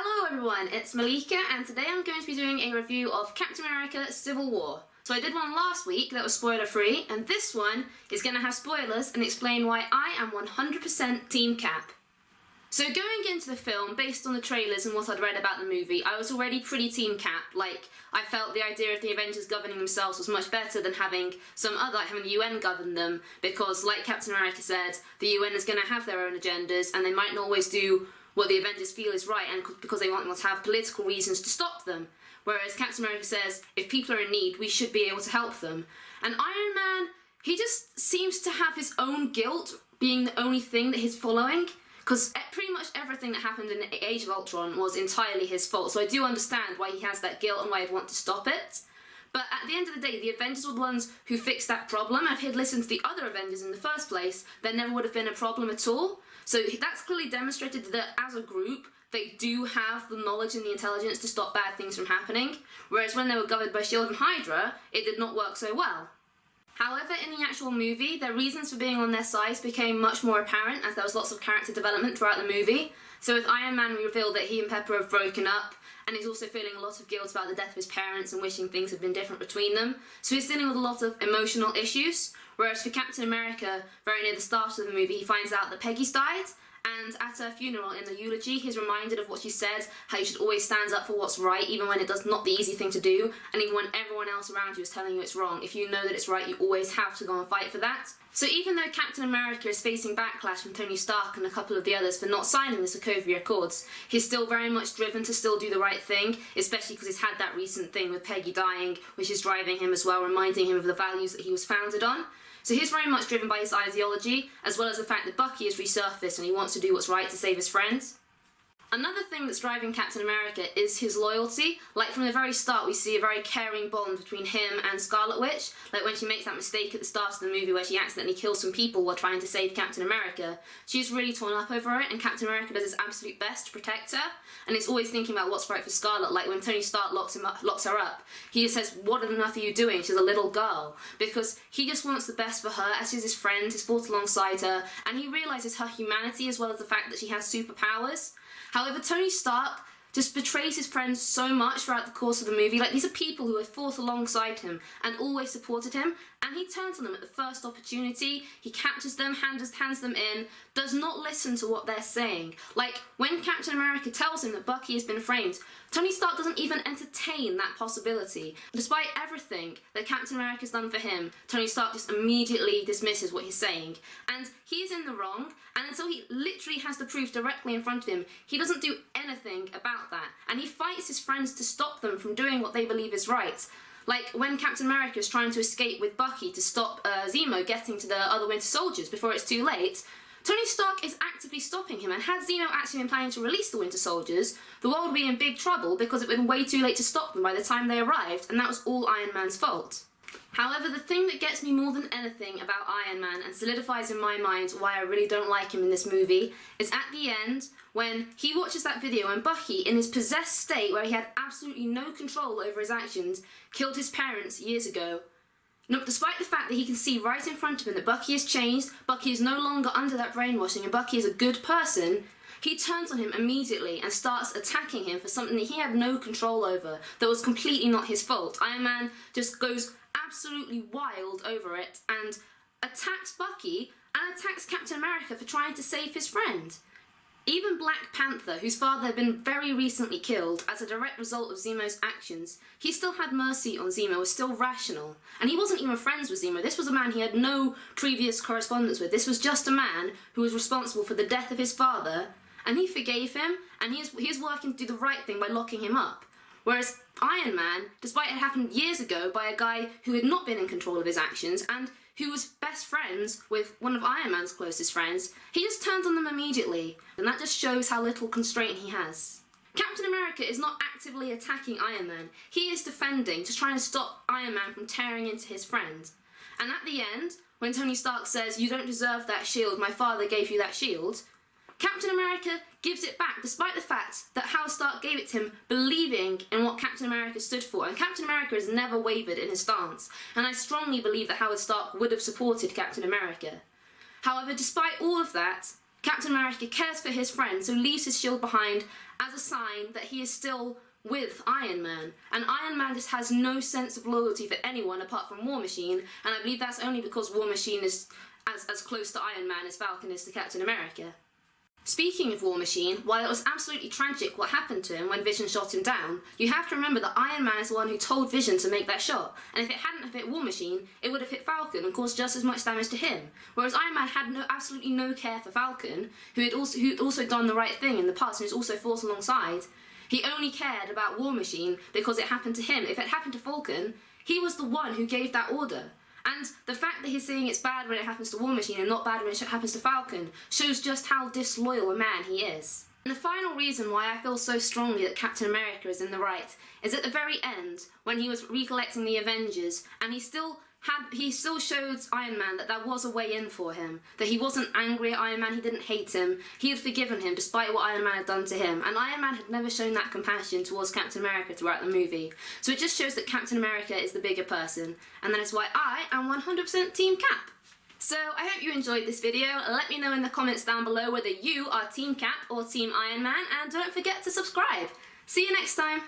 Hello everyone, it's Melika and today I'm going to be doing a review of Captain America Civil War. So I did one last week that was spoiler free and this one is going to have spoilers and explain why I am 100% Team Cap. So going into the film, based on the trailers and what I'd read about the movie, I was already pretty Team Cap. Like, I felt the idea of the Avengers governing themselves was much better than having having the UN govern them, because like Captain America said, the UN is going to have their own agendas and they might not always do what the Avengers feel is right, and because they want to have political reasons to stop them. Whereas Captain America says, if people are in need, we should be able to help them. And Iron Man, he just seems to have his own guilt being the only thing that he's following, because pretty much everything that happened in Age of Ultron was entirely his fault, so I do understand why he has that guilt and why he'd want to stop it. But at the end of the day, the Avengers were the ones who fixed that problem, and if he'd listened to the other Avengers in the first place, there never would have been a problem at all. So that's clearly demonstrated that as a group, they do have the knowledge and the intelligence to stop bad things from happening, whereas when they were governed by S.H.I.E.L.D. and Hydra, it did not work so well. However, in the actual movie, their reasons for being on their side became much more apparent as there was lots of character development throughout the movie. So with Iron Man, we revealed that he and Pepper have broken up, and he's also feeling a lot of guilt about the death of his parents and wishing things had been different between them. So he's dealing with a lot of emotional issues, whereas for Captain America, very near the start of the movie, he finds out that Peggy's died, and at her funeral in the eulogy, he's reminded of what she said, how you should always stand up for what's right, even when it's not the easy thing to do, and even when everyone else around you is telling you it's wrong. If you know that it's right, you always have to go and fight for that. So even though Captain America is facing backlash from Tony Stark and a couple of the others for not signing the Sokovia Accords, he's still very much driven to still do the right thing, especially because he's had that recent thing with Peggy dying, which is driving him as well, reminding him of the values that he was founded on. So he's very much driven by his ideology, as well as the fact that Bucky has resurfaced and he wants to do what's right to save his friends. Another thing that's driving Captain America is his loyalty. Like, from the very start, we see a very caring bond between him and Scarlet Witch. Like, when she makes that mistake at the start of the movie where she accidentally kills some people while trying to save Captain America, she's really torn up over it, and Captain America does his absolute best to protect her. And he's always thinking about what's right for Scarlet. Like, when Tony Stark locks her up, he just says, "What on earth are you doing? She's a little girl." Because he just wants the best for her, as she's his friend, he's fought alongside her, and he realises her humanity as well as the fact that she has superpowers. However, Tony Stark just betrays his friends so much throughout the course of the movie. Like, these are people who have fought alongside him and always supported him, and he turns on them at the first opportunity. He captures them, hands them in, does not listen to what they're saying. Like, when Captain America tells him that Bucky has been framed, Tony Stark doesn't even entertain that possibility. Despite everything that Captain America's done for him, Tony Stark just immediately dismisses what he's saying. And he's in the wrong, and until he literally has the proof directly in front of him, he doesn't do anything about that. And he fights his friends to stop them from doing what they believe is right. Like, when Captain America is trying to escape with Bucky to stop Zemo getting to the other Winter Soldiers before it's too late, Tony Stark is actively stopping him, and had Zemo actually been planning to release the Winter Soldiers, the world would be in big trouble because it would have been way too late to stop them by the time they arrived, and that was all Iron Man's fault. However, the thing that gets me more than anything about Iron Man and solidifies in my mind why I really don't like him in this movie is at the end, when he watches that video and Bucky, in his possessed state where he had absolutely no control over his actions, killed his parents years ago. No, despite the fact that he can see right in front of him that Bucky has changed, Bucky is no longer under that brainwashing, and Bucky is a good person, he turns on him immediately and starts attacking him for something that he had no control over, that was completely not his fault. Iron Man just goes absolutely wild over it and attacks Bucky and attacks Captain America for trying to save his friend. Even Black Panther, whose father had been very recently killed as a direct result of Zemo's actions, he still had mercy on Zemo, was still rational. And he wasn't even friends with Zemo. This was a man he had no previous correspondence with. This was just a man who was responsible for the death of his father, and he forgave him, and he is working to do the right thing by locking him up. Whereas Iron Man, despite it happened years ago by a guy who had not been in control of his actions, and who was best friends with one of Iron Man's closest friends, he just turns on them immediately, and that just shows how little constraint he has. Captain America is not actively attacking Iron Man, he is defending, just trying to stop Iron Man from tearing into his friend. And at the end, when Tony Stark says, "You don't deserve that shield, my father gave you that shield," Captain America gives it back, despite the fact that Howard Stark gave it to him, believing in what Captain America stood for. And Captain America has never wavered in his stance, and I strongly believe that Howard Stark would have supported Captain America. However, despite all of that, Captain America cares for his friend, so leaves his shield behind as a sign that he is still with Iron Man. And Iron Man just has no sense of loyalty for anyone apart from War Machine, and I believe that's only because War Machine is as close to Iron Man as Falcon is to Captain America. Speaking of War Machine, while it was absolutely tragic what happened to him when Vision shot him down, you have to remember that Iron Man is the one who told Vision to make that shot, and if it hadn't have hit War Machine, it would have hit Falcon and caused just as much damage to him. Whereas Iron Man had absolutely no care for Falcon, who'd also done the right thing in the past and who's also fought alongside. He only cared about War Machine because it happened to him. If it happened to Falcon, he was the one who gave that order. And the fact that he's saying it's bad when it happens to War Machine and not bad when it happens to Falcon shows just how disloyal a man he is. And the final reason why I feel so strongly that Captain America is in the right is at the very end, when he was recollecting the Avengers, and he still showed Iron Man that there was a way in for him, that he wasn't angry at Iron Man, he didn't hate him, he had forgiven him despite what Iron Man had done to him, and Iron Man had never shown that compassion towards Captain America throughout the movie. So it just shows that Captain America is the bigger person, and that is why I am 100% Team Cap. So I hope you enjoyed this video. Let me know in the comments down below whether you are Team Cap or Team Iron Man, and don't forget to subscribe. See you next time!